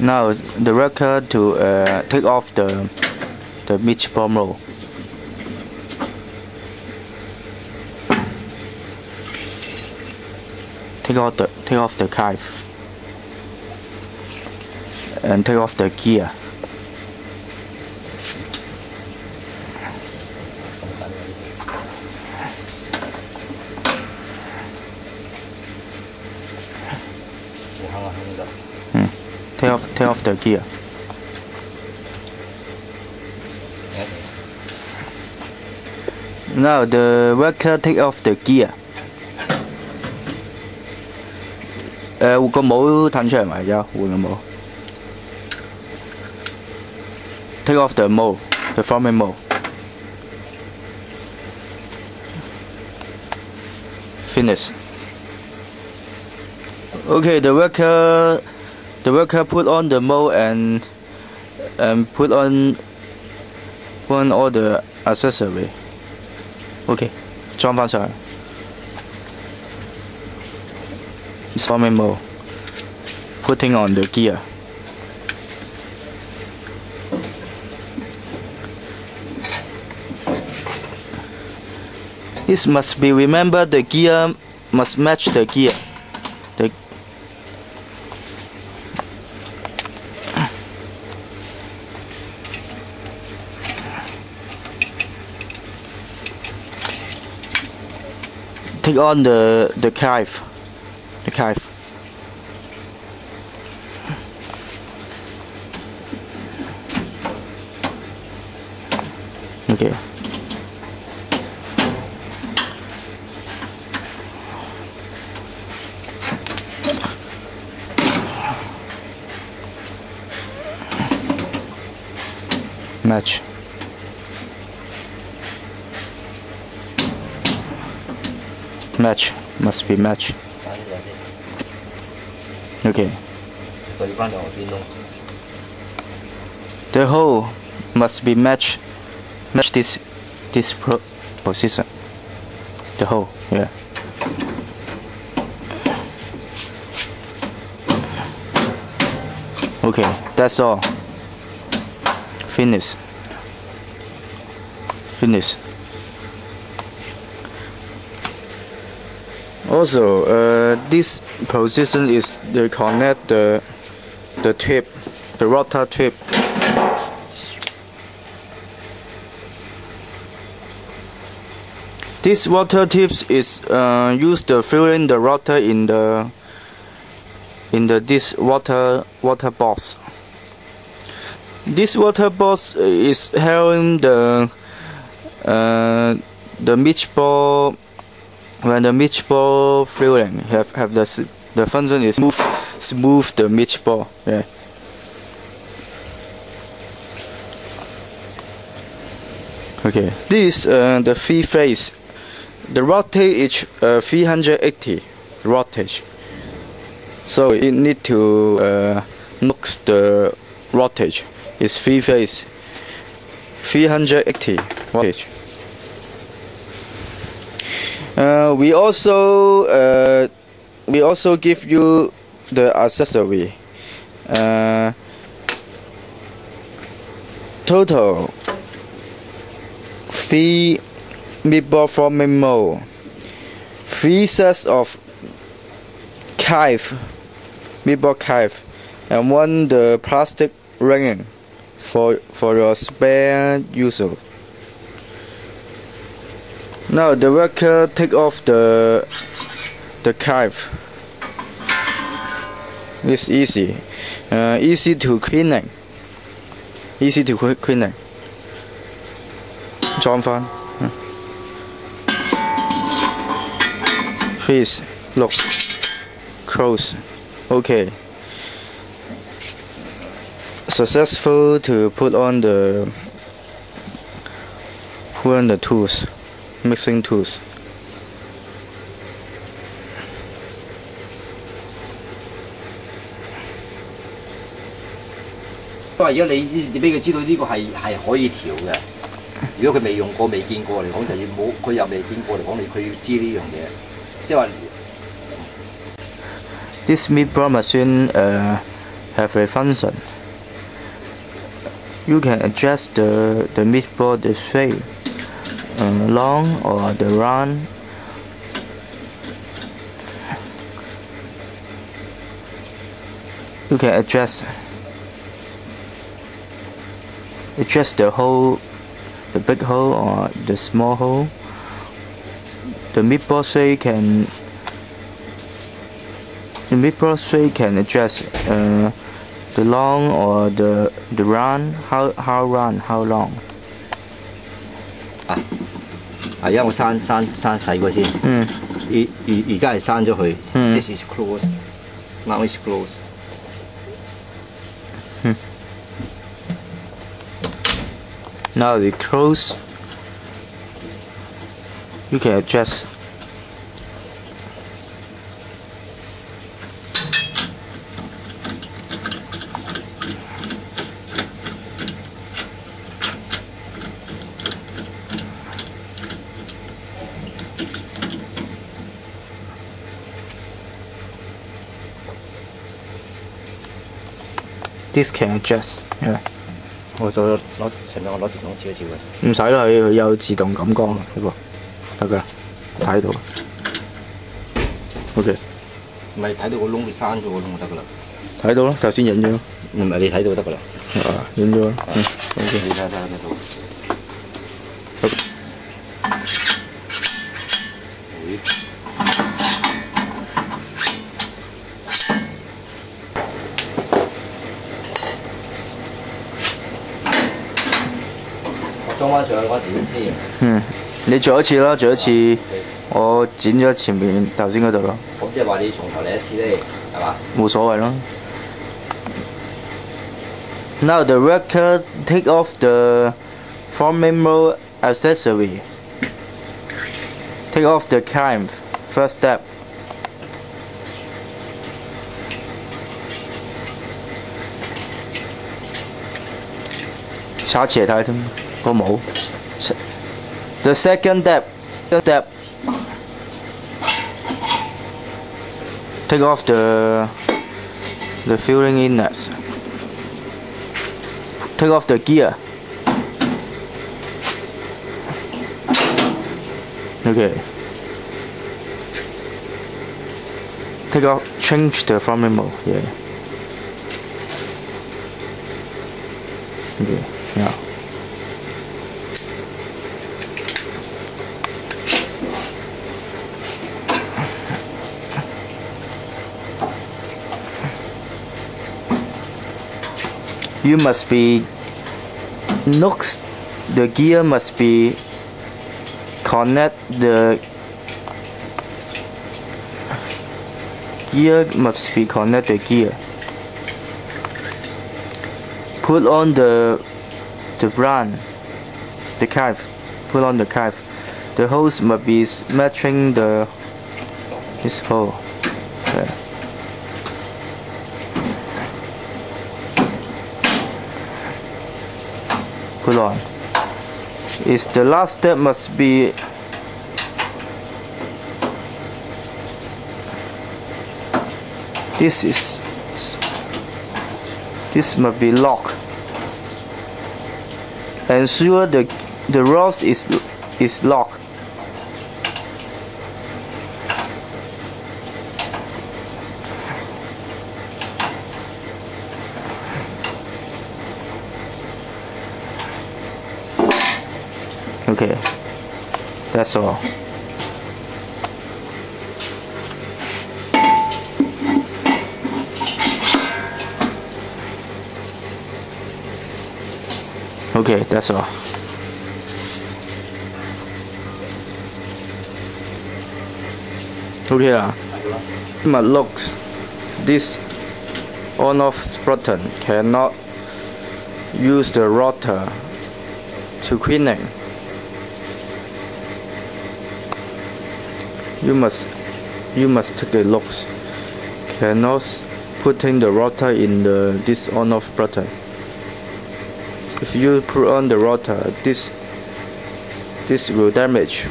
Now the worker to take off the meatball mold. Take off the knife and take off the gear. Take off the gear. Now the worker take off the gear. 個帽褪出嚟咪有換個帽。Take off the mold, the forming mold. Finish. Okay, the worker put on the mold and put on all the accessory. Okay, 裝返上去。Forming mold. Putting on the gear. This must be remembered. The gear must match the gear. Take on the knife. The knife. Okay. Match. Match. Must be match. Okay. The hole must be match this position. The hole, yeah. Okay, that's all. Finish. Also, this position is to connect the tip, the rotor tip. This rotor tips is used to filling the rotor in this water box. This water box is holding the meatball. When the meatball filling have the function is smooth the meatball. Yeah. Okay. This the free phase. The rotate is 380 rotage. So it need to look the rotage. It's free phase 380 rotage. We also give you the accessory. Total 3 meatball forming mold, 3 sets of meatball knife, and 1 the plastic ring for your spare user. Now the worker take off the knife. It's easy, easy to cleaning. 裝返。Please look close. Okay. Successful to put on the tools, mixing tools. 不過而家你俾佢知道呢個係可以調嘅。如果佢未用過、未見過嚟講，就要冇佢又未見過嚟講，佢要知呢樣嘢，即係話。This meatball machine have a function. You can adjust the meatball the shape, long or the round. You can adjust the hole, the big hole or the small hole. The meatball shape can adjust the long or the round, how round, how long. 而家我刪細個先。而家係刪咗佢。This is close. Now it's close. Now it's close. You can adjust. This can adjust. Yeah. 我再攞成日我攞電筒照一照佢。唔使啦，佢有自動感光呢個，得㗎啦，睇到。OK。唔係睇到個窿，你閂咗個窿就得㗎啦。睇到咯，頭先影咗咯。唔係你睇到就得㗎啦。影咗啦。OK。你睇到。裝翻上去嗰時先。你做一次啦，做一次，我剪咗前面頭先嗰度咯。咁即係話你從頭嚟一次咧，係嘛？冇所謂咯。Now the worker take off the forming mold accessory. Take off the clamp. First step. 插起嚟睇添，個帽。The second step, take off the filling inlets. Take off the gear. Okay. Take off, change the forming mold. Yeah. Okay. Now. You must be the gear must be connect the gear. Put on the brand, the calf. Put on the calf. The holes must be matching this hole. Okay. Put on. The last step must be this must be locked. Ensure the rod is locked. Okay, that's all. Okay, that's all. Okay lah. But looks, this on-off button cannot use the rotor to cleaning. You must take a look. Cannot putting the rotor in this on-off button. If you put on the rotor, this will damage